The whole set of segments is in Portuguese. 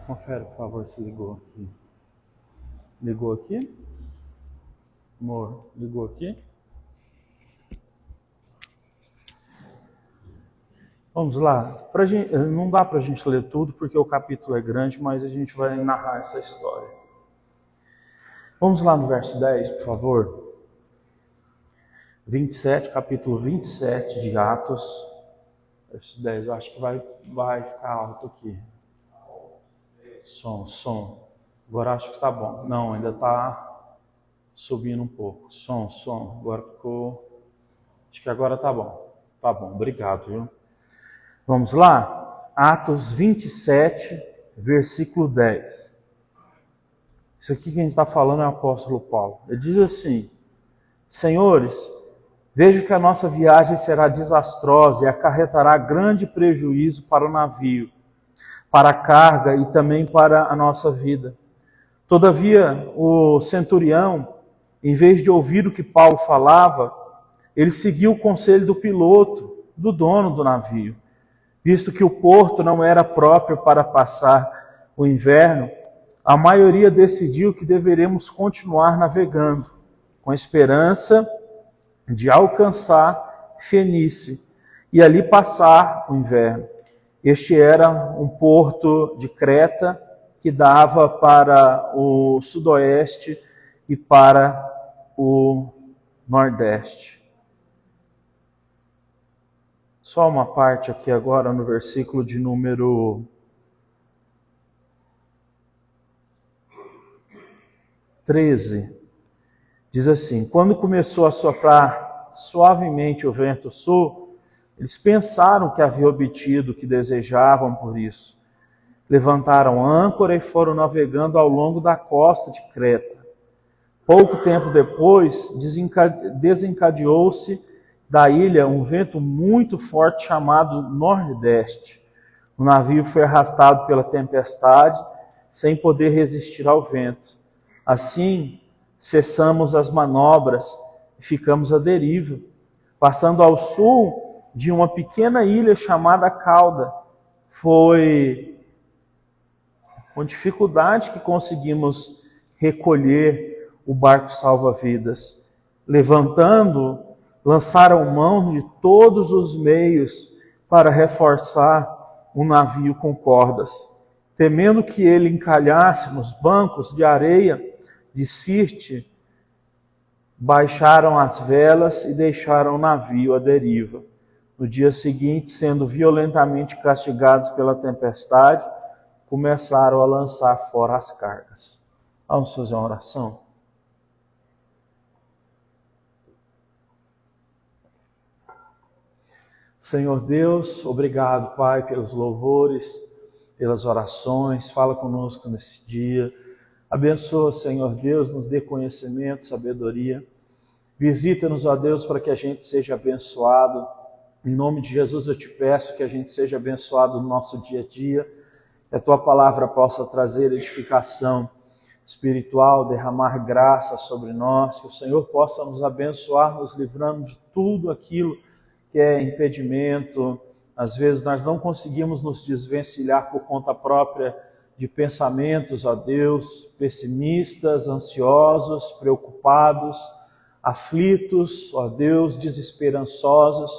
Confere, por favor, se ligou aqui. Ligou aqui? Amor, ligou aqui? Vamos lá. Não dá pra gente ler tudo, porque o capítulo é grande, mas a gente vai narrar essa história. Vamos lá no verso 10, por favor. 27, capítulo 27 de Atos. Verso 10, eu acho que vai ficar alto aqui. Som. Agora acho que tá bom. Não, ainda tá subindo um pouco. Som. Agora ficou... Acho que agora tá bom. Tá bom, obrigado, viu? Vamos lá? Atos 27, versículo 10. Isso aqui que a gente está falando é o apóstolo Paulo. Ele diz assim: Senhores, vejo que a nossa viagem será desastrosa e acarretará grande prejuízo para o navio, para a carga e também para a nossa vida. Todavia, o centurião, em vez de ouvir o que Paulo falava, ele seguiu o conselho do piloto, do dono do navio. Visto que o porto não era próprio para passar o inverno, a maioria decidiu que deveremos continuar navegando, com a esperança de alcançar Fenícia e ali passar o inverno. Este era um porto de Creta que dava para o sudoeste e para o nordeste. Só uma parte aqui agora no versículo de número 13. Diz assim: Quando começou a soprar suavemente o vento sul, eles pensaram que havia obtido o que desejavam por isso. Levantaram âncora e foram navegando ao longo da costa de Creta. Pouco tempo depois, desencadeou-se da ilha um vento muito forte chamado Nordeste. O navio foi arrastado pela tempestade, sem poder resistir ao vento. Assim, cessamos as manobras e ficamos à deriva, passando ao sul de uma pequena ilha chamada Cauda. Foi com dificuldade que conseguimos recolher o barco salva-vidas. Lançaram mão de todos os meios para reforçar o navio com cordas. Temendo que ele encalhasse nos bancos de areia de Sirte, baixaram as velas e deixaram o navio à deriva. No dia seguinte, sendo violentamente castigados pela tempestade, começaram a lançar fora as cargas. Vamos fazer uma oração? Senhor Deus, obrigado, Pai, pelos louvores, pelas orações. Fala conosco nesse dia. Abençoa, Senhor Deus, nos dê conhecimento, sabedoria. Visita-nos, ó Deus, para que a gente seja abençoado. Em nome de Jesus eu te peço que a gente seja abençoado no nosso dia a dia. Que a Tua palavra possa trazer edificação espiritual, derramar graça sobre nós. Que o Senhor possa nos abençoar, nos livrando de tudo aquilo que é impedimento. Às vezes nós não conseguimos nos desvencilhar por conta própria de pensamentos, ó Deus, pessimistas, ansiosos, preocupados, aflitos, ó Deus, desesperançosos,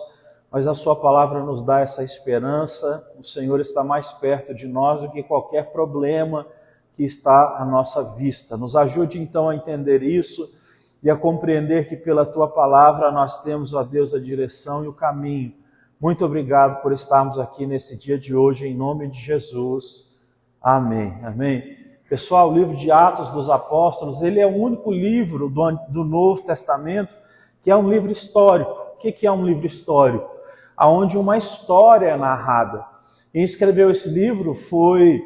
mas a Sua palavra nos dá essa esperança. O Senhor está mais perto de nós do que qualquer problema que está à nossa vista. Nos ajude então a entender isso e a compreender que pela Tua palavra nós temos, ó Deus, a direção e o caminho. Muito obrigado por estarmos aqui nesse dia de hoje, em nome de Jesus. Amém. Amém. Pessoal, o livro de Atos dos Apóstolos, ele é o único livro do Novo Testamento que é um livro histórico. O que é um livro histórico? Onde uma história é narrada. Quem escreveu esse livro foi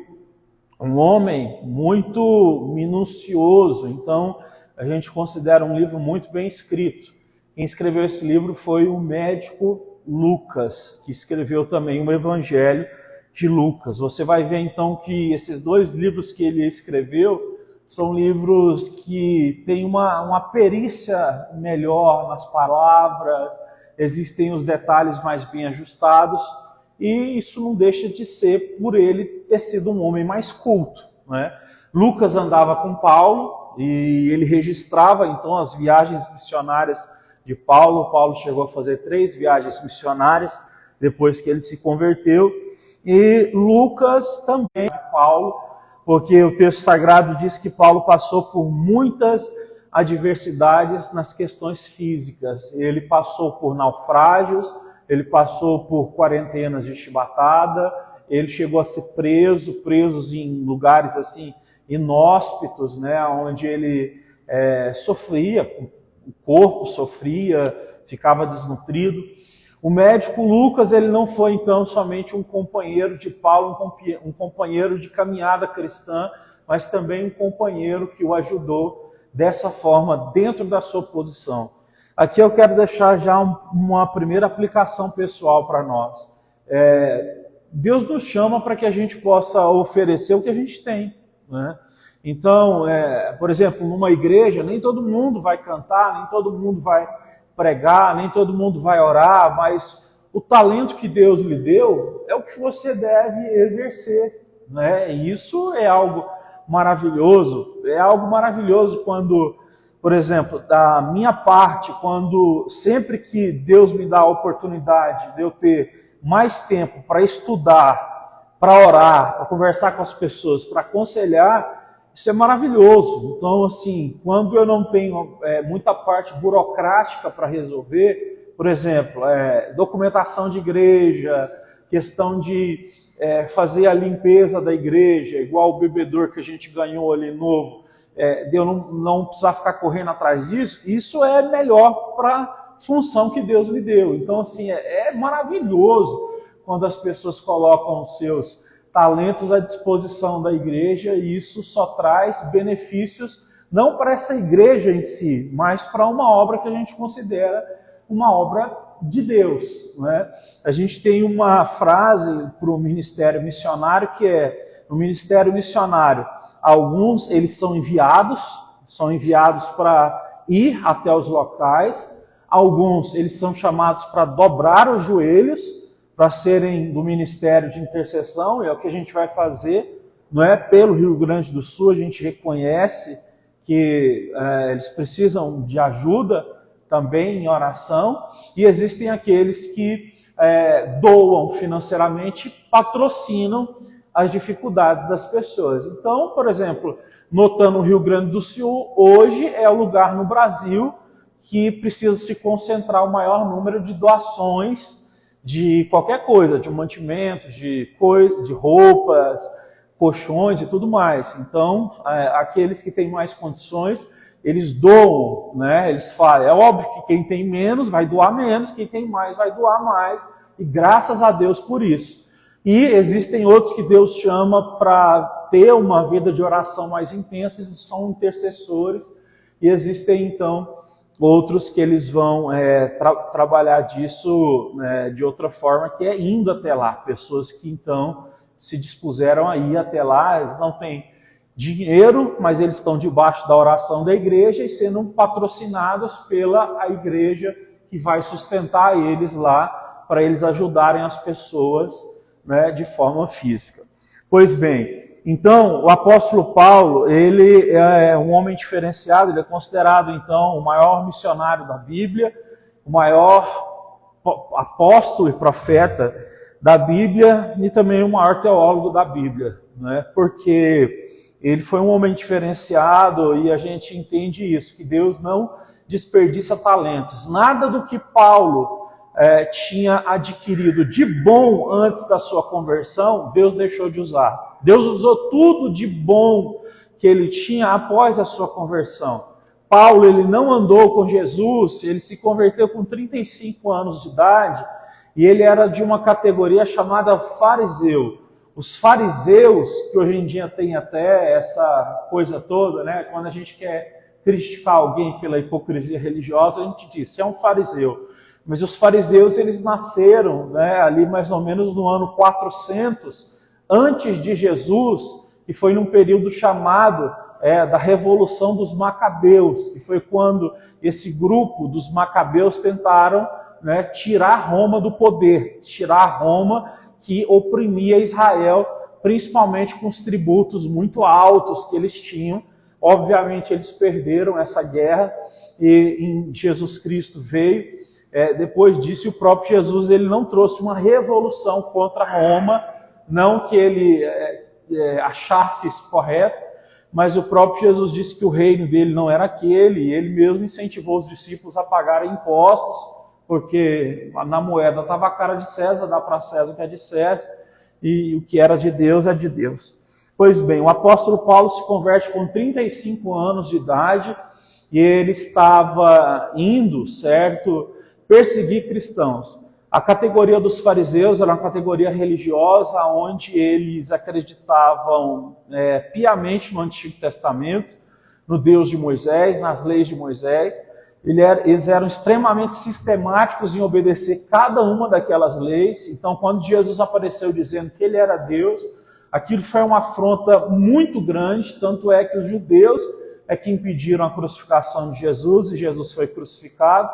um homem muito minucioso, então a gente considera um livro muito bem escrito. Quem escreveu esse livro foi o médico Lucas, que escreveu também o Evangelho de Lucas. Você vai ver então que esses dois livros que ele escreveu são livros que têm uma perícia melhor nas palavras, existem os detalhes mais bem ajustados, e isso não deixa de ser por ele ter sido um homem mais culto, né? Lucas andava com Paulo e ele registrava então as viagens missionárias de Paulo. Paulo chegou a fazer 3 viagens missionárias depois que ele se converteu. E Lucas também, Paulo, porque o texto sagrado diz que Paulo passou por muitas adversidades nas questões físicas. Ele passou por naufrágios, ele passou por quarentenas de chibatada, ele chegou a ser preso em lugares assim inóspitos, né, onde ele sofria, o corpo sofria, ficava desnutrido. O médico Lucas, ele não foi então somente um companheiro de Paulo, um companheiro de caminhada cristã, mas também um companheiro que o ajudou dessa forma dentro da sua posição. Aqui eu quero deixar já uma primeira aplicação pessoal para nós. Deus nos chama para que a gente possa oferecer o que a gente tem, né? Então, por exemplo, numa igreja, nem todo mundo vai cantar, nem todo mundo vai pregar, nem todo mundo vai orar, mas o talento que Deus lhe deu é o que você deve exercer, né? E isso é algo maravilhoso. É algo maravilhoso quando, por exemplo, da minha parte, quando sempre que Deus me dá a oportunidade de eu ter mais tempo para estudar, para orar, para conversar com as pessoas, para aconselhar, isso é maravilhoso. Então, assim, quando eu não tenho muita parte burocrática para resolver, por exemplo, documentação de igreja, questão de fazer a limpeza da igreja, igual o bebedouro que a gente ganhou ali novo, de eu não precisar ficar correndo atrás disso, isso é melhor para a função que Deus me deu. Então, assim, é maravilhoso quando as pessoas colocam os seus talentos à disposição da igreja, e isso só traz benefícios, não para essa igreja em si, mas para uma obra que a gente considera uma obra de Deus, né? A gente tem uma frase para o ministério missionário que no ministério missionário, alguns eles são enviados para ir até os locais, alguns eles são chamados para dobrar os joelhos, para serem do ministério de intercessão, e é o que a gente vai fazer, não é? Pelo Rio Grande do Sul, a gente reconhece que eles precisam de ajuda também em oração, e existem aqueles que doam financeiramente, patrocinam as dificuldades das pessoas. Então, por exemplo, notando o Rio Grande do Sul, hoje é o lugar no Brasil que precisa se concentrar o maior número de doações de qualquer coisa, de mantimentos, de roupas, colchões e tudo mais. Então, aqueles que têm mais condições, eles doam, né? Eles falam, é óbvio que quem tem menos vai doar menos, quem tem mais vai doar mais, e graças a Deus por isso. E existem outros que Deus chama para ter uma vida de oração mais intensa, eles são intercessores, e existem então outros que eles vão trabalhar disso de outra forma, que é indo até lá. Pessoas que então se dispuseram a ir até lá, eles não têm dinheiro, mas eles estão debaixo da oração da igreja e sendo patrocinados pela igreja que vai sustentar eles lá, para eles ajudarem as pessoas, né, de forma física. Pois bem, então, o apóstolo Paulo, ele é um homem diferenciado, ele é considerado, então, o maior missionário da Bíblia, o maior apóstolo e profeta da Bíblia e também o maior teólogo da Bíblia, né? Porque ele foi um homem diferenciado e a gente entende isso, que Deus não desperdiça talentos. Nada do que Paulo tinha adquirido de bom antes da sua conversão, Deus deixou de usar. Deus usou tudo de bom que ele tinha após a sua conversão. Paulo, ele não andou com Jesus, ele se converteu com 35 anos de idade, e ele era de uma categoria chamada fariseu. Os fariseus, que hoje em dia tem até essa coisa toda, né? Quando a gente quer criticar alguém pela hipocrisia religiosa, a gente diz, você é um fariseu. Mas os fariseus, eles nasceram, né, ali mais ou menos no ano 400 antes de Jesus, e foi num período chamado da Revolução dos Macabeus, que foi quando esse grupo dos Macabeus tentaram, né, tirar Roma do poder, tirar Roma que oprimia Israel, principalmente com os tributos muito altos que eles tinham. Obviamente eles perderam essa guerra e Jesus Cristo veio. Depois disso, o próprio Jesus ele não trouxe uma revolução contra Roma, não que ele achasse isso correto, mas o próprio Jesus disse que o reino dele não era aquele, e ele mesmo incentivou os discípulos a pagarem impostos, porque na moeda estava a cara de César, dá para César o que é de César, e o que era de Deus é de Deus. Pois bem, o apóstolo Paulo se converte com 35 anos de idade, e ele estava indo, certo, perseguir cristãos. A categoria dos fariseus era uma categoria religiosa, onde eles acreditavam piamente no Antigo Testamento, no Deus de Moisés, nas leis de Moisés. Eles eram extremamente sistemáticos em obedecer cada uma daquelas leis. Então, quando Jesus apareceu dizendo que ele era Deus, aquilo foi uma afronta muito grande, tanto é que os judeus que impediram a crucificação de Jesus, e Jesus foi crucificado.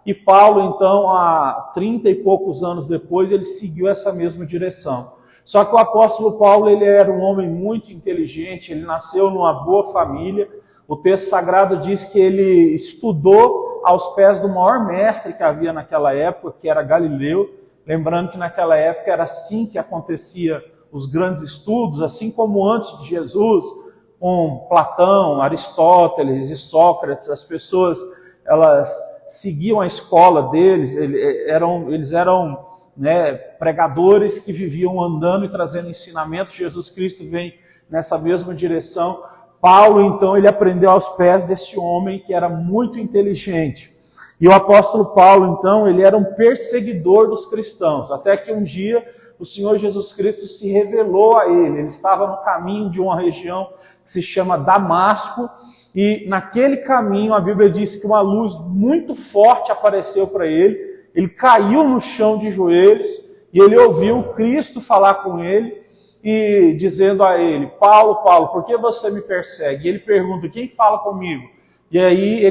E Paulo, então, há 30 e poucos anos depois, ele seguiu essa mesma direção. Só que o apóstolo Paulo, ele era um homem muito inteligente, ele nasceu numa boa família. O texto sagrado diz que ele estudou aos pés do maior mestre que havia naquela época, que era Galileu. Lembrando que naquela época era assim que acontecia os grandes estudos, assim como antes de Jesus, com Platão, Aristóteles e Sócrates, as pessoas, elas seguiam a escola deles, eles eram pregadores que viviam andando e trazendo ensinamentos. Jesus Cristo vem nessa mesma direção. Paulo, então, ele aprendeu aos pés desse homem que era muito inteligente. E o apóstolo Paulo, então, ele era um perseguidor dos cristãos, até que um dia o Senhor Jesus Cristo se revelou a ele. Ele estava no caminho de uma região que se chama Damasco, e naquele caminho a Bíblia diz que uma luz muito forte apareceu para ele. Ele caiu no chão de joelhos e ele ouviu Cristo falar com ele e dizendo a ele, Paulo, Paulo, por que você me persegue? E ele pergunta, quem fala comigo? E aí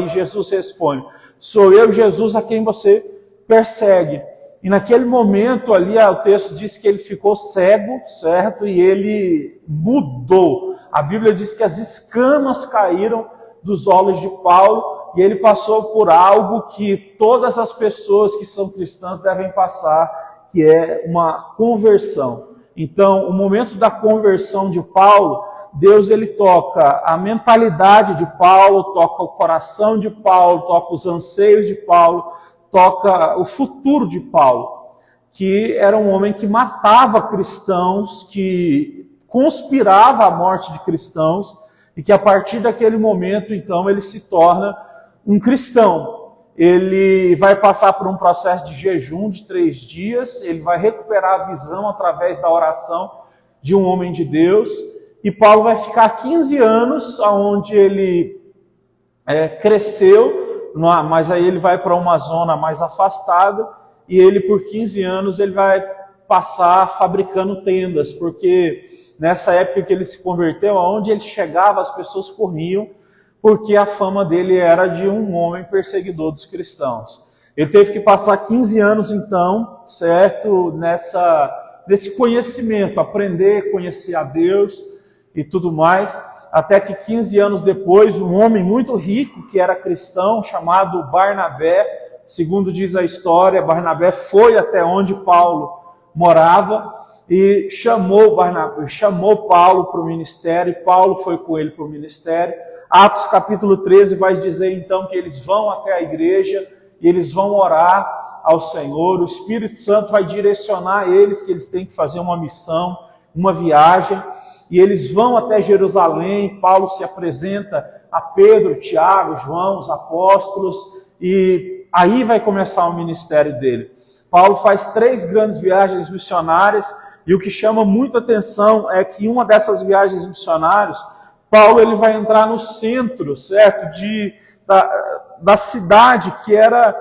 Jesus responde, sou eu, Jesus, a quem você persegue. E naquele momento ali, o texto diz que ele ficou cego, certo? E ele mudou. A Bíblia diz que as escamas caíram dos olhos de Paulo e ele passou por algo que todas as pessoas que são cristãs devem passar, que é uma conversão. Então, o momento da conversão de Paulo, Deus ele toca a mentalidade de Paulo, toca o coração de Paulo, toca os anseios de Paulo, toca o futuro de Paulo, que era um homem que matava cristãos, que conspirava a morte de cristãos, e que a partir daquele momento, então, ele se torna um cristão. Ele vai passar por um processo de jejum de 3 dias, ele vai recuperar a visão através da oração de um homem de Deus, e Paulo vai ficar 15 anos, onde ele cresceu, mas aí ele vai para uma zona mais afastada, e ele por 15 anos ele vai passar fabricando tendas, porque nessa época que ele se converteu, aonde ele chegava as pessoas corriam, porque a fama dele era de um homem perseguidor dos cristãos. Ele teve que passar 15 anos então, certo, nesse conhecimento, aprender, conhecer a Deus e tudo mais, até que 15 anos depois, um homem muito rico, que era cristão, chamado Barnabé, segundo diz a história, Barnabé foi até onde Paulo morava e chamou Paulo para o ministério, e Paulo foi com ele para o ministério. Atos capítulo 13 vai dizer então que eles vão até a igreja e eles vão orar ao Senhor, o Espírito Santo vai direcionar eles que eles têm que fazer uma missão, uma viagem, e eles vão até Jerusalém. Paulo se apresenta a Pedro, Tiago, João, os apóstolos, e aí vai começar o ministério dele. Paulo faz 3 grandes viagens missionárias, E o que chama muita atenção é que em uma dessas viagens missionárias, Paulo ele vai entrar no centro, certo, da cidade que era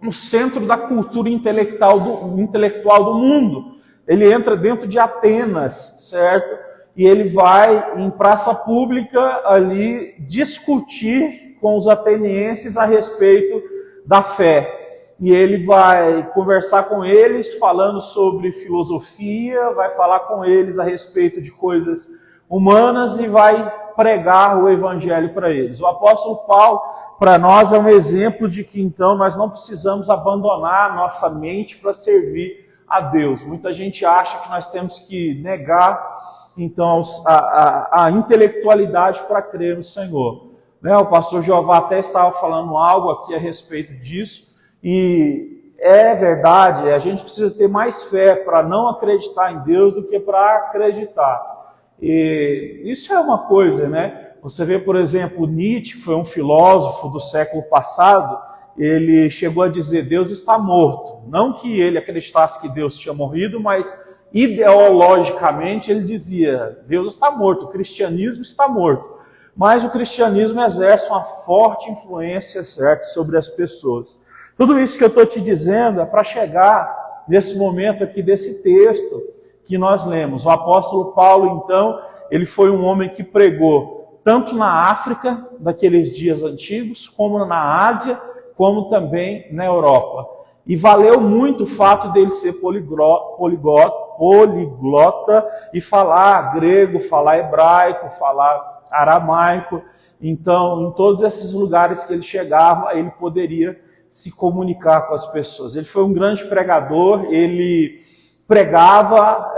no centro da cultura intelectual do mundo. Ele entra dentro de Atenas, certo? E ele vai em praça pública ali discutir com os atenienses a respeito da fé. E ele vai conversar com eles falando sobre filosofia, vai falar com eles a respeito de coisas humanas e vai pregar o evangelho para eles. O apóstolo Paulo, para nós, é um exemplo de que então nós não precisamos abandonar a nossa mente para servir a Deus. Muita gente acha que nós temos que negar então a intelectualidade para crer no Senhor. O pastor Jeová até estava falando algo aqui a respeito disso, e é verdade, a gente precisa ter mais fé para não acreditar em Deus do que para acreditar. E isso é uma coisa, né? Você vê, por exemplo, Nietzsche, que foi um filósofo do século passado, ele chegou a dizer, Deus está morto. Não que ele acreditasse que Deus tinha morrido, mas ideologicamente ele dizia, Deus está morto, o cristianismo está morto. Mas o cristianismo exerce uma forte influência, certo, sobre as pessoas. Tudo isso que eu estou te dizendo é para chegar nesse momento aqui desse texto que nós lemos. O apóstolo Paulo, então, ele foi um homem que pregou tanto na África, daqueles dias antigos, como na Ásia, como também na Europa. E valeu muito o fato dele ser poliglota e falar grego, falar hebraico, falar aramaico. Então, em todos esses lugares que ele chegava, ele poderia se comunicar com as pessoas. Ele foi um grande pregador, ele pregava,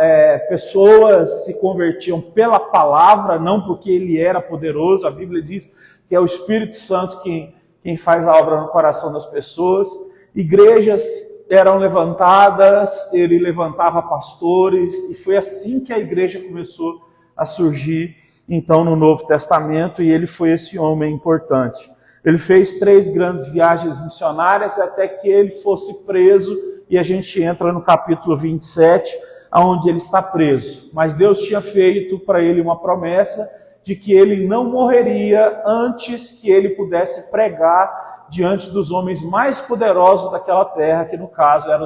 pessoas se convertiam pela palavra, não porque ele era poderoso. A Bíblia diz que é o Espírito Santo quem faz a obra no coração das pessoas. Igrejas eram levantadas, ele levantava pastores, e foi assim que a igreja começou a surgir, então, no Novo Testamento, e ele foi esse homem importante. Ele fez 3 grandes viagens missionárias até que ele fosse preso, e a gente entra no capítulo 27, onde ele está preso. Mas Deus tinha feito para ele uma promessa de que ele não morreria antes que ele pudesse pregar diante dos homens mais poderosos daquela terra, que no caso eram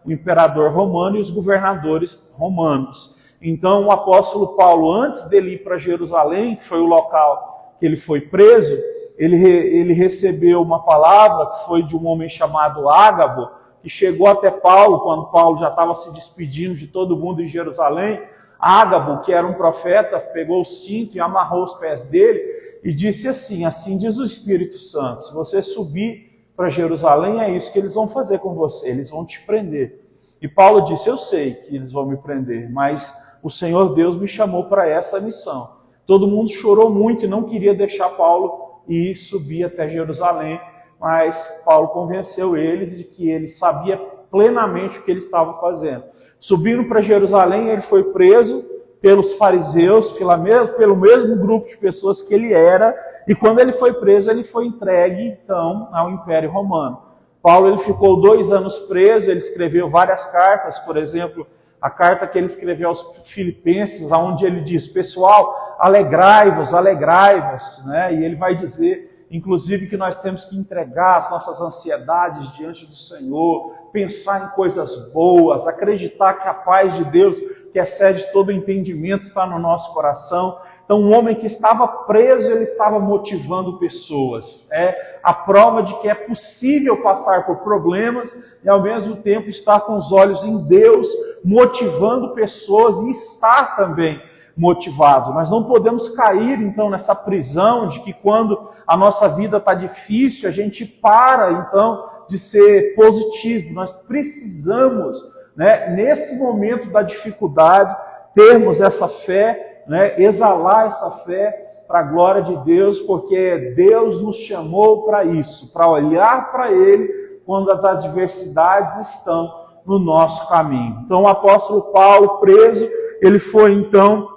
o imperador romano e os governadores romanos. Então o apóstolo Paulo, antes dele ir para Jerusalém, que foi o local que ele foi preso, ele recebeu uma palavra que foi de um homem chamado Ágabo, que chegou até Paulo, quando Paulo já estava se despedindo de todo mundo em Jerusalém. Ágabo, que era um profeta, pegou o cinto e amarrou os pés dele e disse assim, assim diz o Espírito Santo, se você subir para Jerusalém, é isso que eles vão fazer com você, eles vão te prender. E Paulo disse, eu sei que eles vão me prender, mas o Senhor Deus me chamou para essa missão. Todo mundo chorou muito e não queria deixar Paulo ir subir até Jerusalém, mas Paulo convenceu eles de que ele sabia plenamente o que ele estava fazendo. Subindo para Jerusalém, ele foi preso pelos fariseus, pelo mesmo grupo de pessoas que ele era, e quando ele foi preso, ele foi entregue, então, ao Império Romano. Paulo ele ficou 2 anos preso, ele escreveu várias cartas, por exemplo, a carta que ele escreveu aos Filipenses, onde ele diz, pessoal, alegrai-vos, alegrai-vos, né? E ele vai dizer, inclusive, que nós temos que entregar as nossas ansiedades diante do Senhor, pensar em coisas boas, acreditar que a paz de Deus, que excede todo entendimento, está no nosso coração. Então, um homem que estava preso, ele estava motivando pessoas. É a prova de que é possível passar por problemas e, ao mesmo tempo, estar com os olhos em Deus, motivando pessoas e estar também motivado. Nós não podemos cair, então, nessa prisão de que quando a nossa vida está difícil, a gente para, então, de ser positivo. Nós precisamos, né, nesse momento da dificuldade, termos essa fé, né, exalar essa fé para a glória de Deus, porque Deus nos chamou para isso, para olhar para Ele quando as adversidades estão no nosso caminho. Então, o apóstolo Paulo, preso, ele foi, então,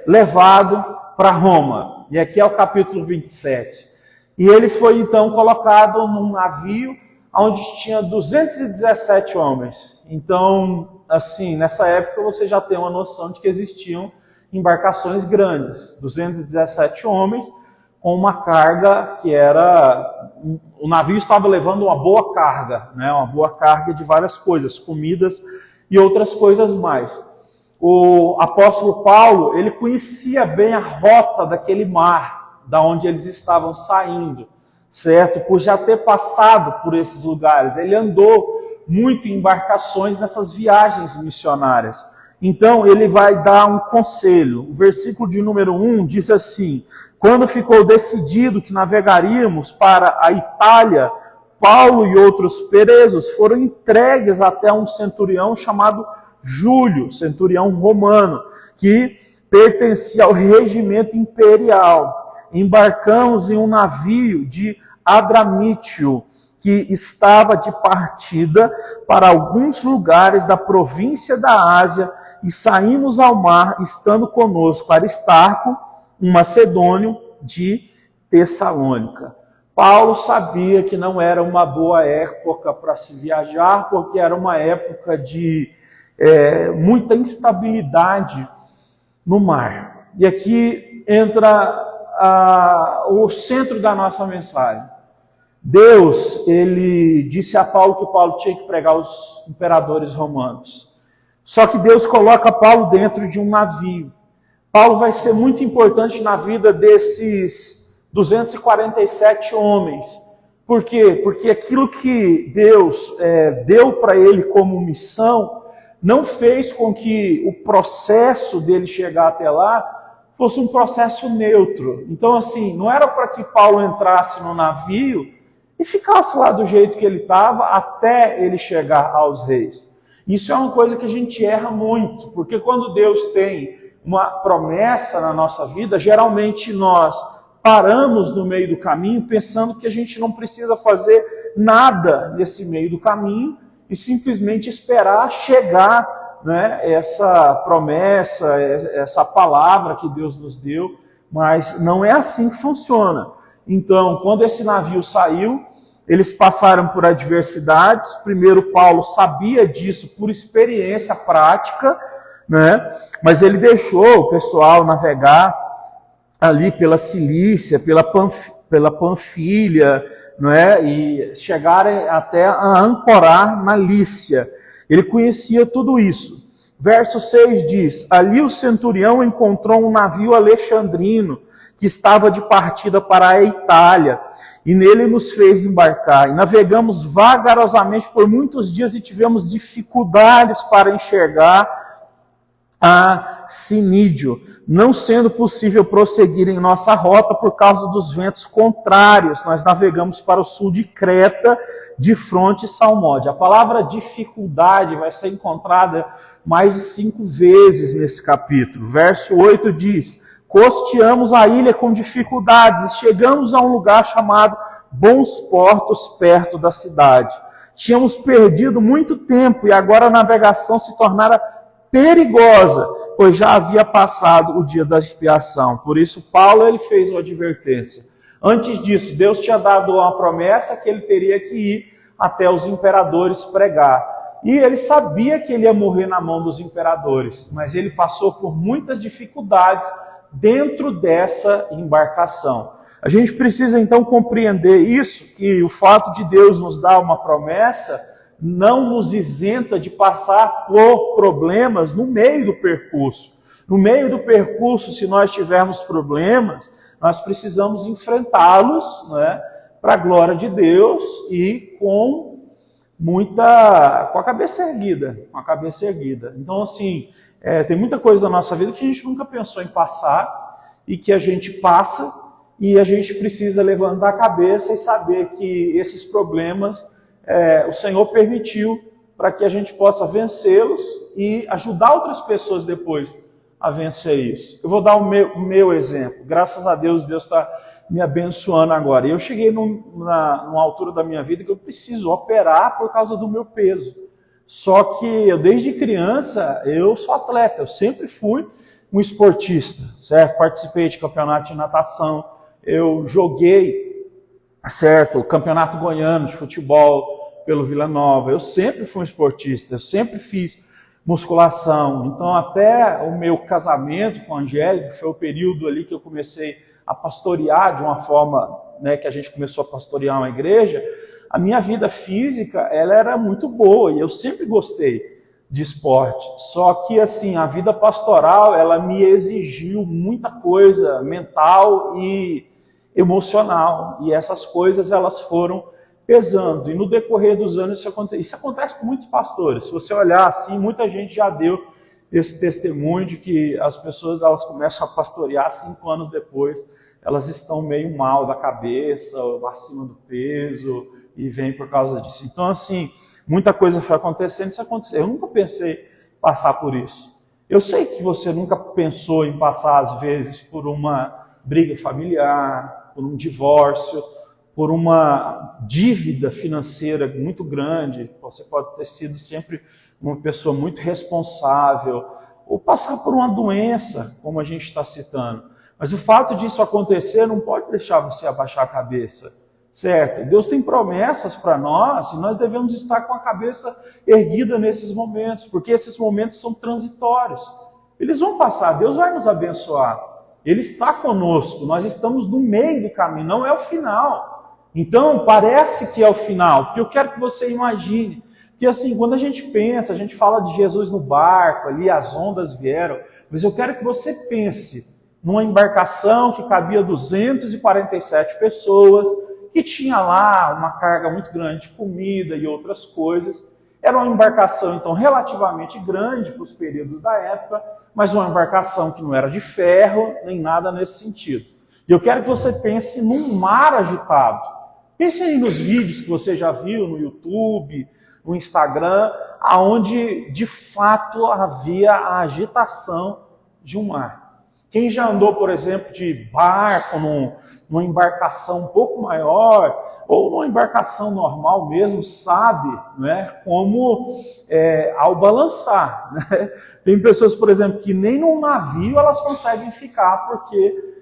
levado para Roma. E aqui é o capítulo 27. E ele foi, então, colocado num navio, onde tinha 217 homens. Então, assim, nessa época você já tem uma noção de que existiam embarcações grandes, 217 homens, com uma carga que era... O navio estava levando uma boa carga, né? Uma boa carga de várias coisas, comidas e outras coisas mais. O apóstolo Paulo, ele conhecia bem a rota daquele mar, da onde eles estavam saindo, certo? Por já ter passado por esses lugares. Ele andou muito em embarcações nessas viagens missionárias. Então, ele vai dar um conselho. O versículo de número 1 diz assim: quando ficou decidido que navegaríamos para a Itália, Paulo e outros presos foram entregues até um centurião chamado Júlio, centurião romano, que pertencia ao regimento imperial. Embarcamos em um navio de Adramítio, que estava de partida para alguns lugares da província da Ásia, e saímos ao mar, estando conosco Aristarco, um macedônio de Tessalônica. Paulo sabia que não era uma boa época para se viajar, porque era uma época de muita instabilidade no mar. E aqui entra o centro da nossa mensagem. Deus, ele disse a Paulo que Paulo tinha que pregar aos imperadores romanos. Só que Deus coloca Paulo dentro de um navio. Paulo vai ser muito importante na vida desses 247 homens. Por quê? Porque aquilo que Deus deu para ele como missão não fez com que o processo dele chegar até lá fosse um processo neutro. Então, assim, não era para que Paulo entrasse no navio e ficasse lá do jeito que ele estava até ele chegar aos reis. Isso é uma coisa que a gente erra muito, porque quando Deus tem uma promessa na nossa vida, geralmente nós paramos no meio do caminho pensando que a gente não precisa fazer nada nesse meio do caminho e simplesmente esperar chegar, né, essa promessa, essa palavra que Deus nos deu, mas não é assim que funciona. Então, quando esse navio saiu, eles passaram por adversidades. Primeiro, Paulo sabia disso por experiência prática, né? Mas ele deixou o pessoal navegar ali pela Cilícia, pela Panfilha, não é? E chegarem até a ancorar na Lícia. Ele conhecia tudo isso. Verso 6 diz: ali o centurião encontrou um navio alexandrino que estava de partida para a Itália, e nele nos fez embarcar. E navegamos vagarosamente por muitos dias e tivemos dificuldades para enxergar a Cinídio, não sendo possível prosseguir em nossa rota por causa dos ventos contrários. Nós navegamos para o sul de Creta, de fronte Salmode. A palavra dificuldade vai ser encontrada mais de 5 vezes nesse capítulo. Verso 8 diz: costeamos a ilha com dificuldades e chegamos a um lugar chamado Bons Portos, perto da cidade. Tínhamos perdido muito tempo e agora a navegação se tornara perigosa, pois já havia passado o dia da expiação. Por isso, Paulo ele fez uma advertência. Antes disso, Deus tinha dado uma promessa que ele teria que ir até os imperadores pregar. E ele sabia que ele ia morrer na mão dos imperadores, mas ele passou por muitas dificuldades dentro dessa embarcação. A gente precisa então compreender isso, que o fato de Deus nos dar uma promessa não nos isenta de passar por problemas no meio do percurso. No meio do percurso, se nós tivermos problemas, nós precisamos enfrentá-los, né, para a glória de Deus e com a cabeça erguida, Então, assim, tem muita coisa na nossa vida que a gente nunca pensou em passar e que a gente passa, e a gente precisa levantar a cabeça e saber que esses problemas o Senhor permitiu para que a gente possa vencê-los e ajudar outras pessoas depois a vencer isso. Eu vou dar o meu exemplo. Graças a Deus, Deus está me abençoando agora. E eu cheguei numa altura da minha vida que eu preciso operar por causa do meu peso. Só que eu, desde criança, eu sou atleta. Eu sempre fui um esportista, certo? Participei de campeonato de natação. Eu joguei, certo, o campeonato goiano de futebol. pelo Vila Nova. Eu sempre fui um esportista, eu sempre fiz musculação. Então, até o meu casamento com a Angélica, que foi o período ali que eu comecei a pastorear de uma forma, né, que a gente começou a pastorear uma igreja, a minha vida física, ela era muito boa e eu sempre gostei de esporte. Só que, assim, a vida pastoral, ela me exigiu muita coisa mental e emocional. E essas coisas, elas foram pesando. E no decorrer dos anos, isso acontece com muitos pastores. Se você olhar assim, muita gente já deu esse testemunho de que as pessoas, elas começam a pastorear 5 anos depois, elas estão meio mal da cabeça, acima do peso, e vem por causa disso. Então, assim, muita coisa foi acontecendo, isso aconteceu. Eu nunca pensei em passar por isso. Eu sei que você nunca pensou em passar, às vezes, por uma briga familiar, por um divórcio, por uma dívida financeira muito grande. Você pode ter sido sempre uma pessoa muito responsável, ou passar por uma doença, como a gente está citando. Mas o fato disso acontecer não pode deixar você abaixar a cabeça, certo? Deus tem promessas para nós e nós devemos estar com a cabeça erguida nesses momentos, porque esses momentos são transitórios. Eles vão passar, Deus vai nos abençoar. Ele está conosco, nós estamos no meio do caminho, não é o final. Então, parece que é o final, porque eu quero que você imagine que, assim, quando a gente pensa, a gente fala de Jesus no barco, ali as ondas vieram, mas eu quero que você pense numa embarcação que cabia 247 pessoas, que tinha lá uma carga muito grande de comida e outras coisas. Era uma embarcação, então, relativamente grande para os períodos da época, mas uma embarcação que não era de ferro, nem nada nesse sentido. E eu quero que você pense num mar agitado. Pense aí nos vídeos que você já viu no YouTube, no Instagram, aonde de fato havia a agitação de um mar. Quem já andou, por exemplo, de barco, numa embarcação um pouco maior, ou numa embarcação normal mesmo, sabe, né, como ao balançar. Né? Tem pessoas, por exemplo, que nem num navio elas conseguem ficar, porque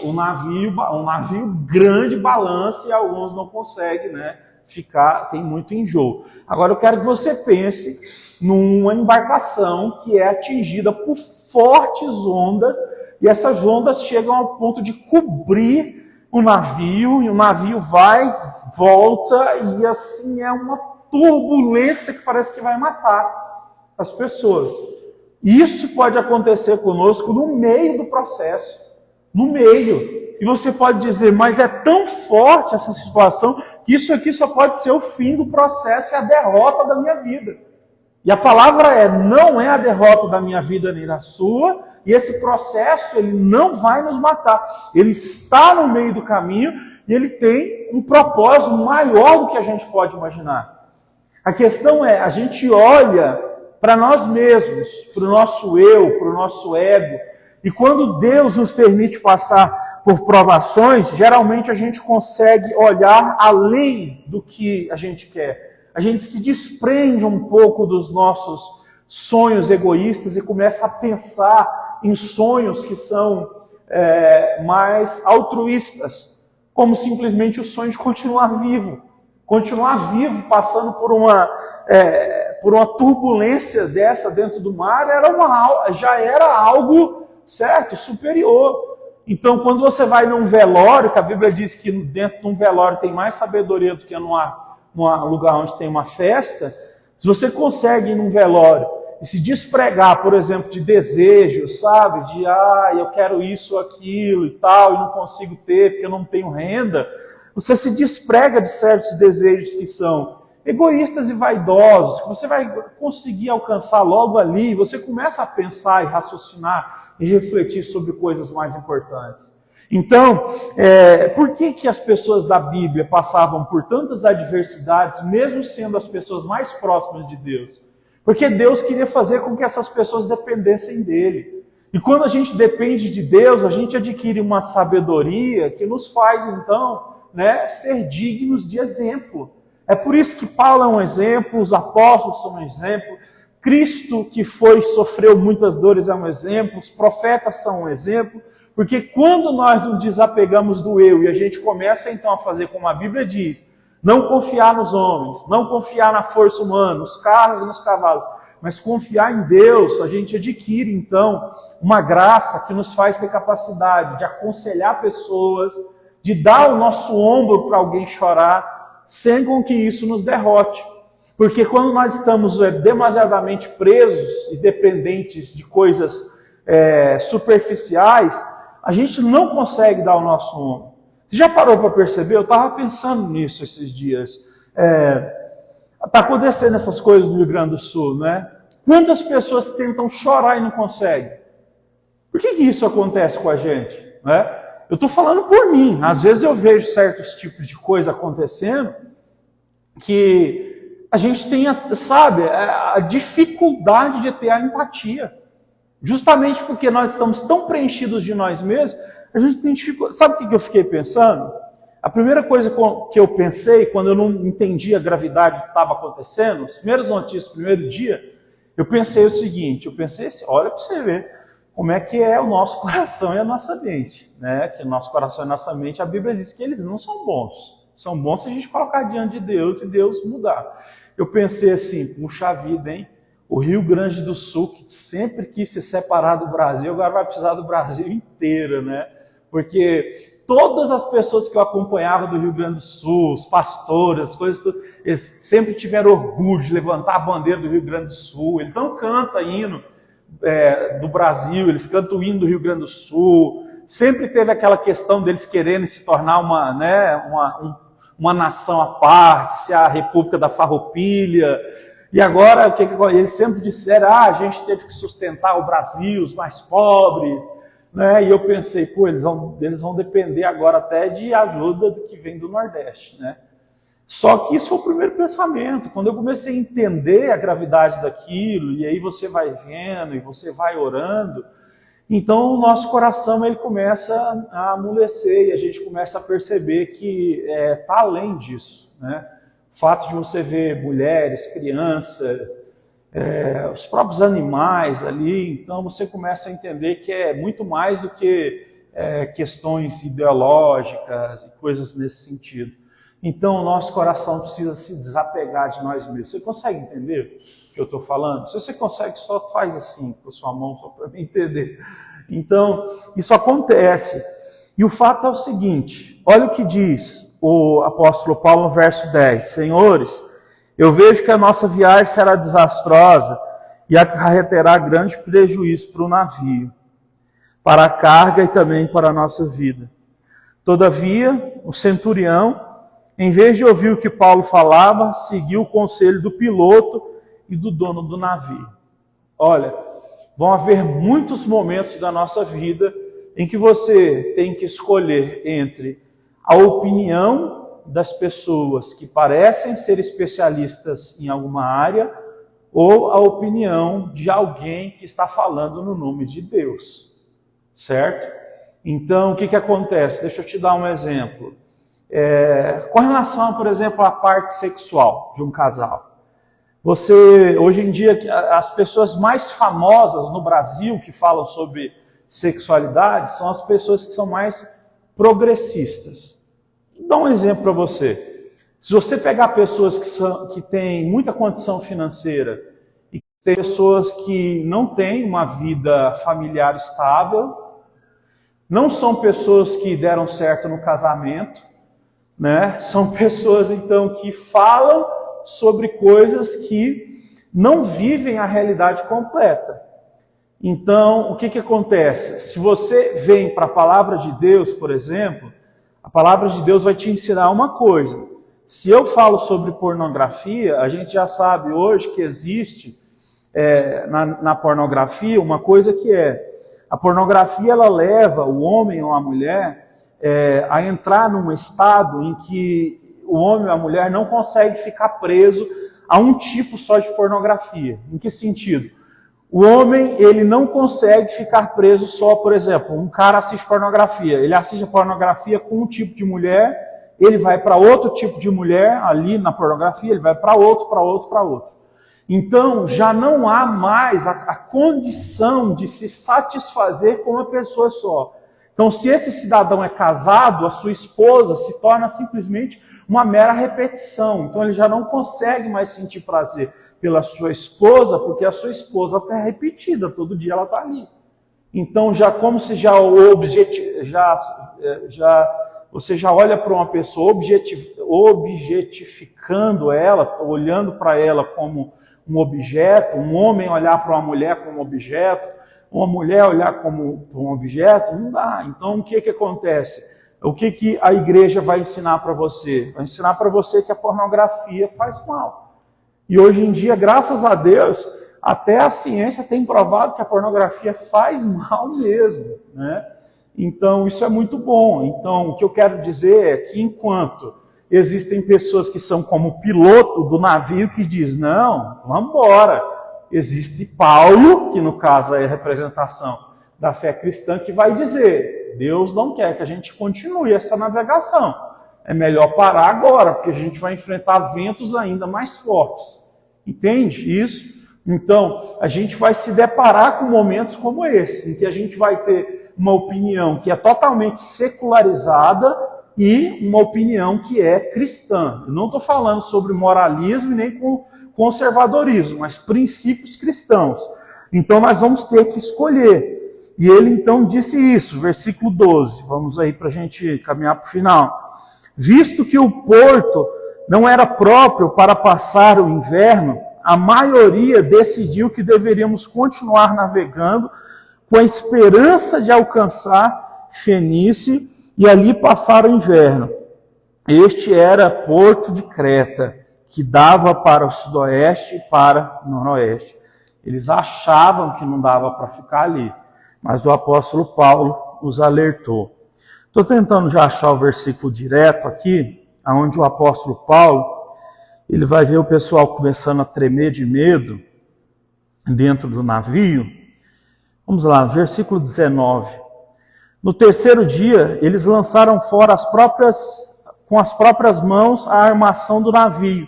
um navio grande balança e alguns não conseguem, né, ficar, tem muito enjoo. Agora eu quero que você pense numa embarcação que é atingida por fortes ondas, e essas ondas chegam ao ponto de cobrir o navio, e o navio vai, volta, e assim é uma turbulência que parece que vai matar as pessoas. Isso pode acontecer conosco no meio do processo, no meio. E você pode dizer, mas é tão forte essa situação, que isso aqui só pode ser o fim do processo e a derrota da minha vida. E a palavra não é a derrota da minha vida nem da sua, e esse processo ele não vai nos matar. Ele está no meio do caminho e ele tem um propósito maior do que a gente pode imaginar. A questão é, a gente olha para nós mesmos, para o nosso eu, para o nosso ego, e quando Deus nos permite passar por provações, geralmente a gente consegue olhar além do que a gente quer. A gente se desprende um pouco dos nossos sonhos egoístas e começa a pensar em sonhos que são mais altruístas, como simplesmente o sonho de continuar vivo. Continuar vivo, passando por uma turbulência dessa dentro do mar, já era algo, certo, superior. Então, quando você vai num velório, que a Bíblia diz que dentro de um velório tem mais sabedoria do que num lugar onde tem uma festa, se você consegue ir num velório e se despregar, por exemplo, de desejos, sabe? De, eu quero isso, aquilo e tal, e não consigo ter porque eu não tenho renda, você se desprega de certos desejos que são egoístas e vaidosos, que você vai conseguir alcançar logo ali, você começa a pensar e raciocinar e refletir sobre coisas mais importantes. Então, por que as pessoas da Bíblia passavam por tantas adversidades, mesmo sendo as pessoas mais próximas de Deus? Porque Deus queria fazer com que essas pessoas dependessem dele. E quando a gente depende de Deus, a gente adquire uma sabedoria que nos faz, então, ser dignos de exemplo. É por isso que Paulo é um exemplo, os apóstolos são um exemplo, Cristo que sofreu muitas dores é um exemplo, os profetas são um exemplo, porque quando nós nos desapegamos do eu e a gente começa então a fazer como a Bíblia diz, Não confiar nos homens, não confiar na força humana, nos carros e nos cavalos, mas confiar em Deus. A gente adquire, então, uma graça que nos faz ter capacidade de aconselhar pessoas, de dar o nosso ombro para alguém chorar, sem com que isso nos derrote. Porque quando nós estamos demasiadamente presos e dependentes de coisas superficiais, a gente não consegue dar o nosso ombro. Você já parou para perceber? Eu estava pensando nisso esses dias. Está acontecendo essas coisas no Rio Grande do Sul, né? Quantas pessoas tentam chorar e não conseguem? Por que isso acontece com a gente? Né? Eu estou falando por mim. Às vezes eu vejo certos tipos de coisa acontecendo que a gente tem, a dificuldade de ter a empatia. Justamente porque nós estamos tão preenchidos de nós mesmos, a gente tem dificuldade. Sabe o que eu fiquei pensando? A primeira coisa que eu pensei, quando eu não entendi a gravidade do que estava acontecendo, as primeiras notícias do primeiro dia, eu pensei o seguinte, olha para você ver como é que é o nosso coração e a nossa mente. Né? Que o nosso coração e a nossa mente, a Bíblia diz que eles não são bons. São bons se a gente colocar diante de Deus e Deus mudar. Eu pensei assim, puxa vida, hein? O Rio Grande do Sul, que sempre quis se separar do Brasil, agora vai precisar do Brasil inteiro, né? Porque todas as pessoas que eu acompanhava do Rio Grande do Sul, os pastores, as coisas, eles sempre tiveram orgulho de levantar a bandeira do Rio Grande do Sul. Eles não cantam hino do Brasil, eles cantam o hino do Rio Grande do Sul. Sempre teve aquela questão deles querendo se tornar uma nação à parte, se a República da Farroupilha. E agora, eles sempre disseram, a gente teve que sustentar o Brasil, os mais pobres. Né? E eu pensei, eles vão depender agora até de ajuda do que vem do Nordeste. Né? Só que isso foi o primeiro pensamento. Quando eu comecei a entender a gravidade daquilo, e aí você vai vendo, e você vai orando, então o nosso coração ele começa a amolecer, e a gente começa a perceber que está além disso. Né? O fato de você ver mulheres, crianças, os próprios animais ali, então você começa a entender que é muito mais do que questões ideológicas e coisas nesse sentido. Então o nosso coração precisa se desapegar de nós mesmos. Você consegue entender o que eu estou falando? Se você consegue, só faz assim com a sua mão, só para me entender. Então, isso acontece. E o fato é o seguinte, olha o que diz o apóstolo Paulo no verso 10. Senhores, eu vejo que a nossa viagem será desastrosa e acarreterá grande prejuízo para o navio, para a carga e também para a nossa vida. Todavia, o centurião, em vez de ouvir o que Paulo falava, seguiu o conselho do piloto e do dono do navio. Olha, vão haver muitos momentos da nossa vida em que você tem que escolher entre a opinião das pessoas que parecem ser especialistas em alguma área ou a opinião de alguém que está falando no nome de Deus, certo? Então, o que acontece? Deixa eu te dar um exemplo. Com relação, por exemplo, à parte sexual de um casal. Hoje em dia, as pessoas mais famosas no Brasil que falam sobre sexualidade são as pessoas que são mais progressistas. Vou dar um exemplo para você. Se você pegar pessoas que têm muita condição financeira e tem pessoas que não têm uma vida familiar estável, não são pessoas que deram certo no casamento, né? São pessoas, então, que falam sobre coisas que não vivem a realidade completa. Então, o que acontece? Se você vem para a palavra de Deus, por exemplo, a palavra de Deus vai te ensinar uma coisa. Se eu falo sobre pornografia, a gente já sabe hoje que existe na pornografia uma coisa que a pornografia ela leva o homem ou a mulher a entrar num estado em que o homem ou a mulher não consegue ficar preso a um tipo só de pornografia. Em que sentido? O homem, ele não consegue ficar preso só, por exemplo, um cara assiste pornografia. Ele assiste a pornografia com um tipo de mulher, ele vai para outro tipo de mulher ali na pornografia, ele vai para outro, para outro, para outro. Então, já não há mais a condição de se satisfazer com uma pessoa só. Então, se esse cidadão é casado, a sua esposa se torna simplesmente uma mera repetição. Então, ele já não consegue mais sentir prazer pela sua esposa, porque a sua esposa está repetida, todo dia ela está ali. Então, já como se você já olha para uma pessoa objetificando ela, olhando para ela como um objeto, um homem olhar para uma mulher como objeto, uma mulher olhar como um objeto, não dá. Então, o que acontece? O que a igreja vai ensinar para você? Vai ensinar para você que a pornografia faz mal. E hoje em dia, graças a Deus, até a ciência tem provado que a pornografia faz mal mesmo, né? Então, isso é muito bom. Então, o que eu quero dizer é que enquanto existem pessoas que são como o piloto do navio que diz, não, vamos embora. Existe Paulo, que no caso é a representação da fé cristã, que vai dizer, Deus não quer que a gente continue essa navegação. É melhor parar agora, porque a gente vai enfrentar ventos ainda mais fortes. Entende isso? Então, a gente vai se deparar com momentos como esse, em que a gente vai ter uma opinião que é totalmente secularizada e uma opinião que é cristã. Eu não estou falando sobre moralismo e nem com conservadorismo, mas princípios cristãos. Então, nós vamos ter que escolher. E ele, então, disse isso, versículo 12. Vamos aí para a gente caminhar para o final. Visto que o porto não era próprio para passar o inverno, a maioria decidiu que deveríamos continuar navegando com a esperança de alcançar Fenícia e ali passar o inverno. Este era Porto de Creta, que dava para o sudoeste e para o noroeste. Eles achavam que não dava para ficar ali, mas o apóstolo Paulo os alertou. Estou tentando já achar o versículo direto aqui, onde o apóstolo Paulo, ele vai ver o pessoal começando a tremer de medo dentro do navio. Vamos lá, versículo 19. No terceiro dia, eles lançaram fora com as próprias mãos a armação do navio.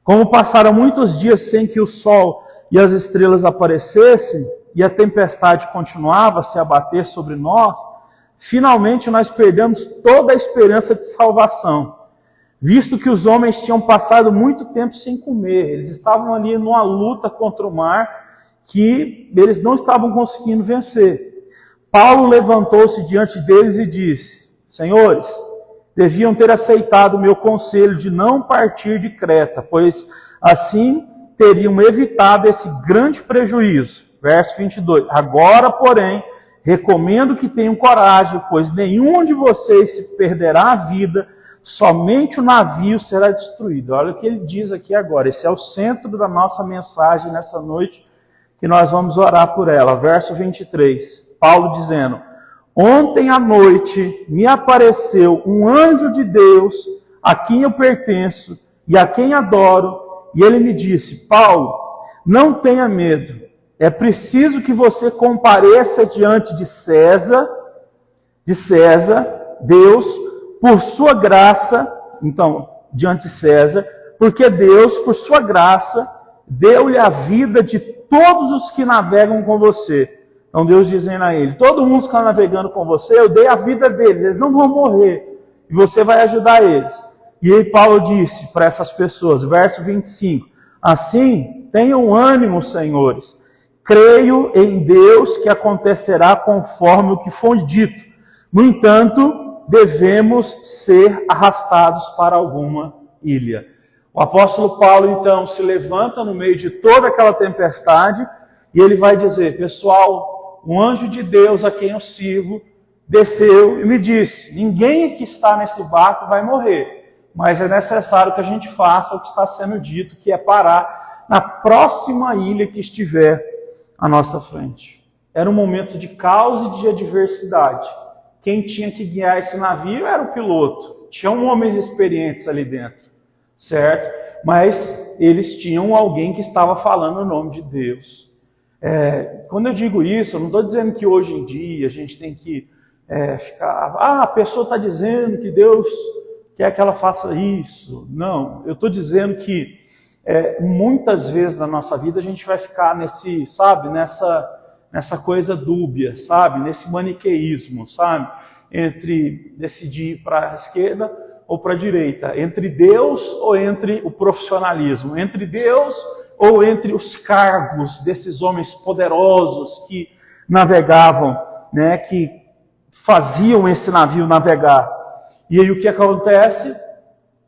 Como passaram muitos dias sem que o sol e as estrelas aparecessem, e a tempestade continuava a se abater sobre nós, finalmente nós perdemos toda a esperança de salvação, visto que os homens tinham passado muito tempo sem comer. Eles estavam ali numa luta contra o mar que eles não estavam conseguindo vencer. Paulo levantou-se diante deles e disse, Senhores, deviam ter aceitado o meu conselho de não partir de Creta, pois assim teriam evitado esse grande prejuízo. Verso 22. Agora, porém, recomendo que tenham coragem, pois nenhum de vocês se perderá a vida, somente o navio será destruído. Olha o que ele diz aqui agora. Esse é o centro da nossa mensagem nessa noite, que nós vamos orar por ela. Verso 23. Paulo dizendo, Ontem à noite me apareceu um anjo de Deus, a quem eu pertenço e a quem adoro, e ele me disse, Paulo, não tenha medo, é preciso que você compareça diante de César, Deus, por sua graça, então, diante de César, porque Deus, por sua graça, deu-lhe a vida de todos os que navegam com você. Então Deus dizendo a ele, todo mundo que está navegando com você, eu dei a vida deles, eles não vão morrer, e você vai ajudar eles. E aí Paulo disse para essas pessoas, verso 25, assim, tenham ânimo, senhores, creio em Deus que acontecerá conforme o que foi dito. No entanto, devemos ser arrastados para alguma ilha. O apóstolo Paulo, então, se levanta no meio de toda aquela tempestade e ele vai dizer, pessoal, um anjo de Deus a quem eu sirvo desceu e me disse, ninguém que está nesse barco vai morrer, mas é necessário que a gente faça o que está sendo dito, que é parar na próxima ilha que estiver à nossa frente. Era um momento de caos e de adversidade. Quem tinha que guiar esse navio era o piloto. Tinham homens experientes ali dentro, certo? Mas eles tinham alguém que estava falando o nome de Deus. Quando eu digo isso, eu não estou dizendo que hoje em dia a gente tem que ficar... a pessoa está dizendo que Deus quer que ela faça isso. Não, eu estou dizendo que muitas vezes na nossa vida a gente vai ficar nessa nessa coisa dúbia, sabe? Nesse maniqueísmo, sabe? Entre decidir ir para a esquerda ou para a direita, entre Deus ou entre o profissionalismo, entre Deus ou entre os cargos desses homens poderosos que navegavam, né? Que faziam esse navio navegar. E aí o que acontece?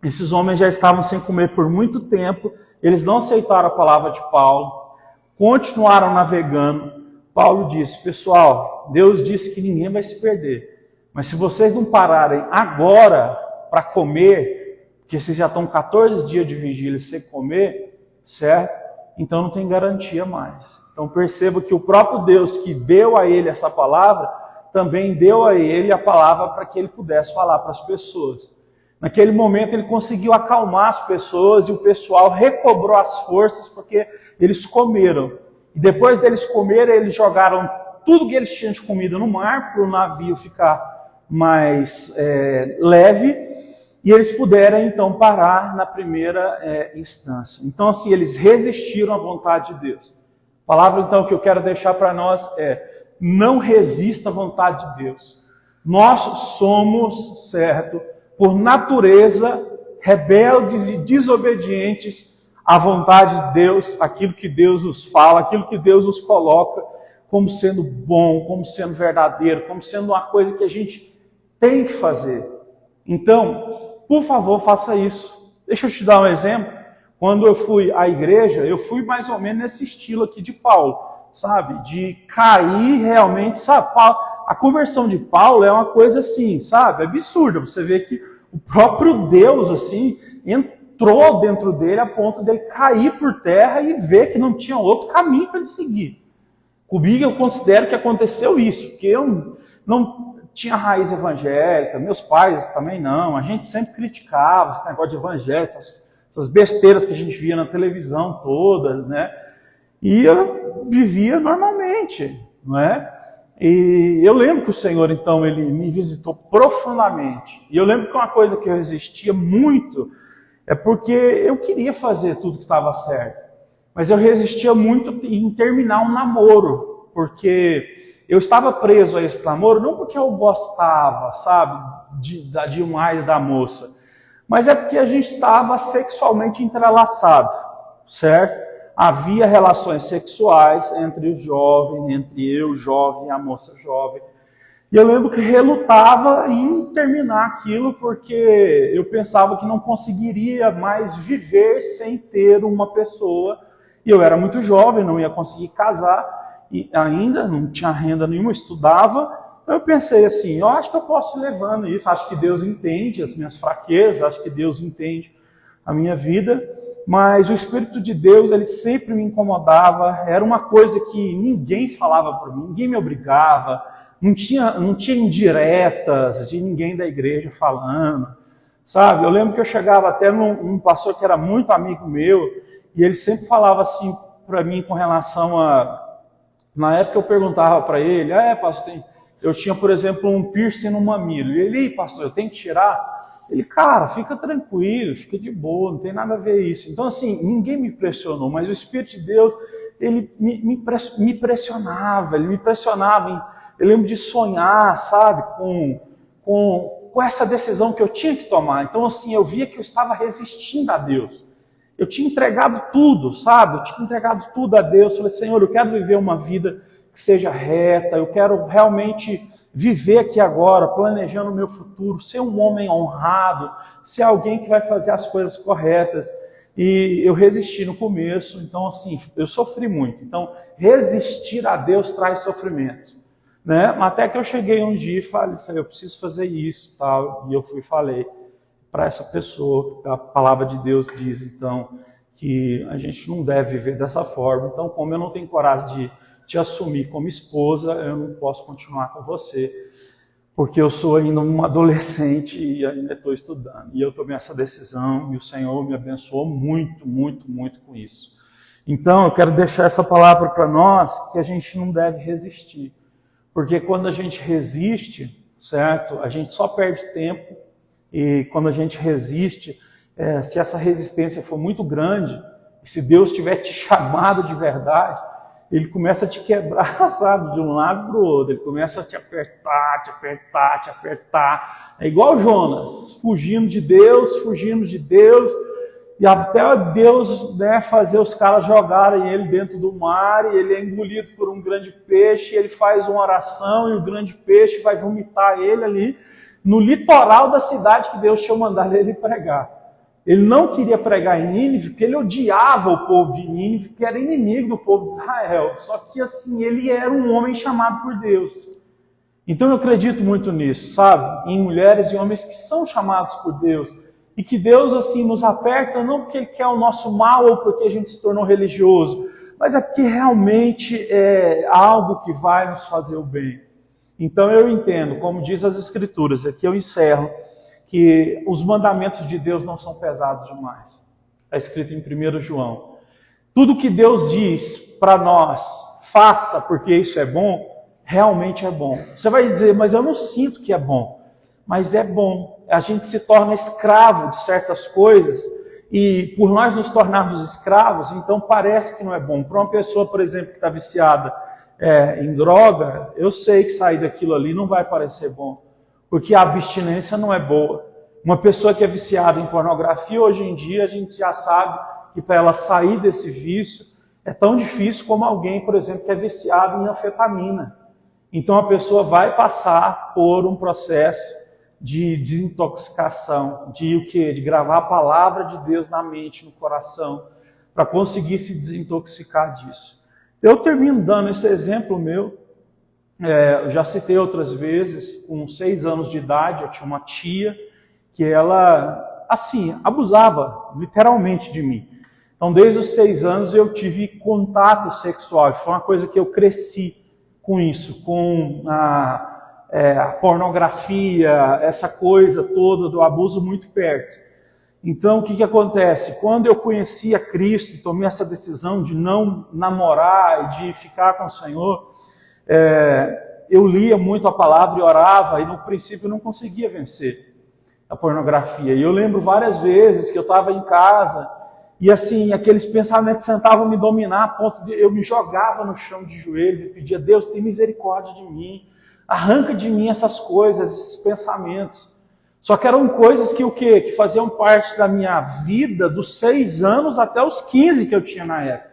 Esses homens já estavam sem comer por muito tempo, eles não aceitaram a palavra de Paulo, continuaram navegando. Paulo disse: pessoal, Deus disse que ninguém vai se perder, mas se vocês não pararem agora para comer, porque vocês já estão 14 dias de vigília sem comer, certo? Então não tem garantia mais. Então perceba que o próprio Deus que deu a ele essa palavra, também deu a ele a palavra para que ele pudesse falar para as pessoas. Naquele momento ele conseguiu acalmar as pessoas e o pessoal recobrou as forças porque eles comeram. E depois deles comerem, eles jogaram tudo que eles tinham de comida no mar para o navio ficar mais leve e eles puderam então parar na primeira instância. Então assim, eles resistiram à vontade de Deus. A palavra então que eu quero deixar para nós é: não resista à vontade de Deus. Nós somos, certo, por natureza, rebeldes e desobedientes à vontade de Deus, aquilo que Deus nos fala, aquilo que Deus nos coloca como sendo bom, como sendo verdadeiro, como sendo uma coisa que a gente tem que fazer. Então, por favor, faça isso. Deixa eu te dar um exemplo. Quando eu fui à igreja, eu fui mais ou menos nesse estilo aqui de Paulo, sabe? De cair realmente, sabe? A conversão de Paulo é uma coisa assim, sabe? Absurda. Você vê que o próprio Deus, assim, entrou dentro dele a ponto de ele cair por terra e ver que não tinha outro caminho para ele seguir. Comigo eu considero que aconteceu isso, porque eu não tinha raiz evangélica, meus pais também não, a gente sempre criticava esse negócio de evangelho, essas besteiras que a gente via na televisão todas, né? E eu vivia normalmente, não é? E eu lembro que o Senhor, então, ele me visitou profundamente. E eu lembro que uma coisa que eu resistia muito é porque eu queria fazer tudo que estava certo. Mas eu resistia muito em terminar um namoro, porque eu estava preso a esse namoro, não porque eu gostava, sabe, demais da moça, mas é porque a gente estava sexualmente entrelaçado, certo? Havia relações sexuais entre o jovem, entre eu, jovem, e a moça jovem. E eu lembro que relutava em terminar aquilo porque eu pensava que não conseguiria mais viver sem ter uma pessoa. E eu era muito jovem, não ia conseguir casar, e ainda não tinha renda nenhuma, estudava. Eu pensei assim, eu acho que eu posso ir levando isso, acho que Deus entende as minhas fraquezas, acho que Deus entende a minha vida. Mas o Espírito de Deus, ele sempre me incomodava, era uma coisa que ninguém falava para mim, ninguém me obrigava, não tinha indiretas de ninguém da igreja falando, sabe? Eu lembro que eu chegava até num pastor que era muito amigo meu, e ele sempre falava assim para mim com relação a... Na época eu perguntava para ele, pastor, eu tinha, por exemplo, um piercing no mamilo, e ele, pastor, eu tenho que tirar? Ele, cara, fica tranquilo, fica de boa, não tem nada a ver isso. Então, assim, ninguém me pressionou, mas o Espírito de Deus, ele me pressionava, ele me pressionava. Eu lembro de sonhar, sabe, com essa decisão que eu tinha que tomar. Então, assim, eu via que eu estava resistindo a Deus. Eu tinha entregado tudo, sabe? Eu tinha entregado tudo a Deus. Eu falei, Senhor, eu quero viver uma vida que seja reta, eu quero realmente viver aqui agora, planejando o meu futuro, ser um homem honrado, ser alguém que vai fazer as coisas corretas. E eu resisti no começo, então assim, eu sofri muito. Então, resistir a Deus traz sofrimento, né? Até que eu cheguei um dia e falei, eu preciso fazer isso, tal. E eu fui e falei para essa pessoa, a palavra de Deus diz, então, que a gente não deve viver dessa forma. Então, como eu não tenho coragem de te assumir como esposa, eu não posso continuar com você, porque eu sou ainda um adolescente e ainda estou estudando. E eu tomei essa decisão e o Senhor me abençoou muito, muito, muito com isso. Então, eu quero deixar essa palavra para nós, que a gente não deve resistir. Porque quando a gente resiste, certo? A gente só perde tempo. E quando a gente resiste, se essa resistência for muito grande, e se Deus tiver te chamado de verdade, ele começa a te quebrar, sabe, de um lado para o outro. Ele começa a te apertar, te apertar, te apertar. É igual Jonas, fugindo de Deus, e até Deus, né, fazer os caras jogarem ele dentro do mar, e ele é engolido por um grande peixe, e ele faz uma oração, e o grande peixe vai vomitar ele ali no litoral da cidade que Deus tinha mandado ele pregar. Ele não queria pregar em Nínive, porque ele odiava o povo de Nínive, que era inimigo do povo de Israel. Só que assim, ele era um homem chamado por Deus. Então eu acredito muito nisso, sabe? Em mulheres e homens que são chamados por Deus. E que Deus assim nos aperta, não porque Ele quer o nosso mal ou porque a gente se tornou religioso, mas é porque realmente é algo que vai nos fazer o bem. Então eu entendo, como diz as Escrituras, aqui eu encerro, que os mandamentos de Deus não são pesados demais. Está escrito em 1 João. Tudo que Deus diz para nós, faça porque isso é bom, realmente é bom. Você vai dizer, mas eu não sinto que é bom. Mas é bom. A gente se torna escravo de certas coisas e por nós nos tornarmos escravos, então parece que não é bom. Para uma pessoa, por exemplo, que está viciada em droga, eu sei que sair daquilo ali não vai parecer bom. Porque a abstinência não é boa. Uma pessoa que é viciada em pornografia, hoje em dia, a gente já sabe que para ela sair desse vício é tão difícil como alguém, por exemplo, que é viciado em anfetamina. Então a pessoa vai passar por um processo de desintoxicação, de o quê? De gravar a palavra de Deus na mente, no coração, para conseguir se desintoxicar disso. Eu termino dando esse exemplo meu. Eu já citei outras vezes, com 6 anos de idade, eu tinha uma tia que ela, assim, abusava literalmente de mim. Então, desde os 6 anos eu tive contato sexual, foi uma coisa que eu cresci com isso, com a pornografia, essa coisa toda do abuso muito perto. Então, o que acontece? Quando eu conheci a Cristo e tomei essa decisão de não namorar e de ficar com o Senhor, eu lia muito a palavra e orava, e no princípio eu não conseguia vencer a pornografia. E eu lembro várias vezes que eu estava em casa, e assim, aqueles pensamentos tentavam me dominar, a ponto de eu me jogava no chão de joelhos e pedia, Deus, tem misericórdia de mim, arranca de mim essas coisas, esses pensamentos. Só que eram coisas que o quê? Que faziam parte da minha vida dos 6 anos até os 15 que eu tinha na época.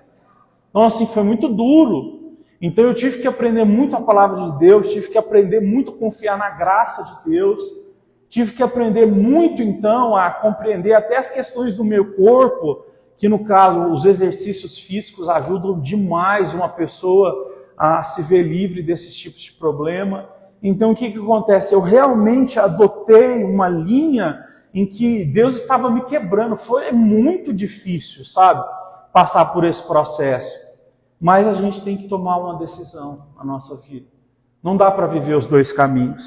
Então assim, foi muito duro. Então eu tive que aprender muito a palavra de Deus, tive que aprender muito a confiar na graça de Deus, tive que aprender muito então a compreender até as questões do meu corpo, que no caso os exercícios físicos ajudam demais uma pessoa a se ver livre desses tipos de problema. Então o que acontece? Eu realmente adotei uma linha em que Deus estava me quebrando. Foi muito difícil, sabe? Passar por esse processo. Mas a gente tem que tomar uma decisão na nossa vida. Não dá para viver os dois caminhos.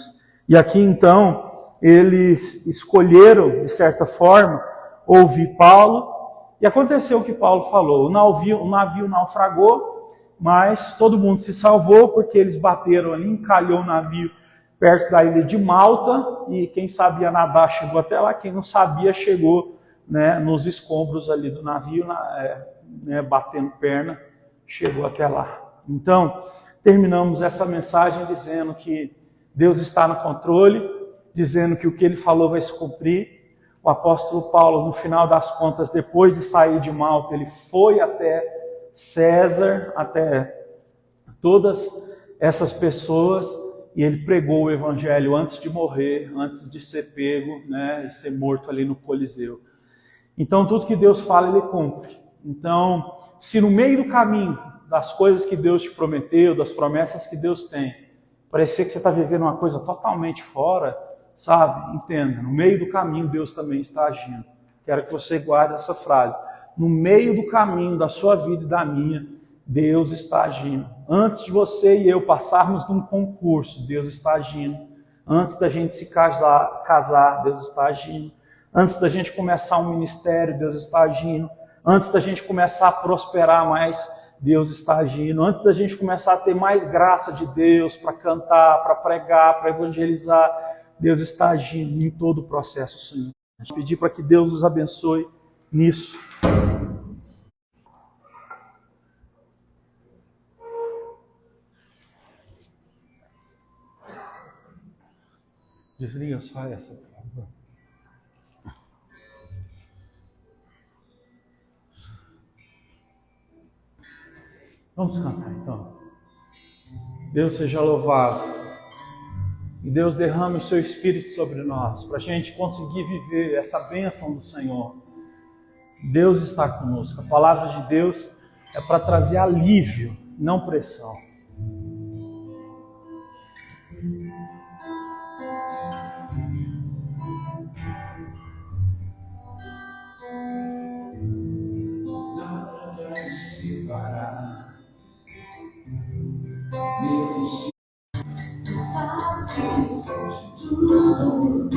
E aqui então, eles escolheram, de certa forma, ouvir Paulo. E aconteceu o que Paulo falou. O navio naufragou, mas todo mundo se salvou porque eles bateram ali, encalhou o navio perto da ilha de Malta. E quem sabia nadar chegou até lá, quem não sabia chegou, né, nos escombros ali do navio, batendo perna. Chegou até lá. Então, terminamos essa mensagem dizendo que Deus está no controle, dizendo que o que Ele falou vai se cumprir. O apóstolo Paulo, no final das contas, depois de sair de Malta, ele foi até César, até todas essas pessoas, e ele pregou o evangelho antes de morrer, antes de ser pego, né, e ser morto ali no Coliseu. Então, tudo que Deus fala, Ele cumpre. Então, se no meio do caminho das coisas que Deus te prometeu, das promessas que Deus tem, parecer que você está vivendo uma coisa totalmente fora, sabe? Entenda, no meio do caminho Deus também está agindo. Quero que você guarde essa frase. No meio do caminho da sua vida e da minha, Deus está agindo. Antes de você e eu passarmos num concurso, Deus está agindo. Antes da gente se casar, Deus está agindo. Antes da gente começar um ministério, Deus está agindo. Antes da gente começar a prosperar mais, Deus está agindo. Antes da gente começar a ter mais graça de Deus para cantar, para pregar, para evangelizar, Deus está agindo em todo o processo, Senhor. A gente pedir para que Deus nos abençoe nisso. Desliga só essa, por favor. Vamos cantar então. Deus seja louvado. E Deus derrame o seu Espírito sobre nós, para a gente conseguir viver essa bênção do Senhor. Deus está conosco. A palavra de Deus é para trazer alívio, não pressão. Nada vai separar, mesmo se tu fazes tudo.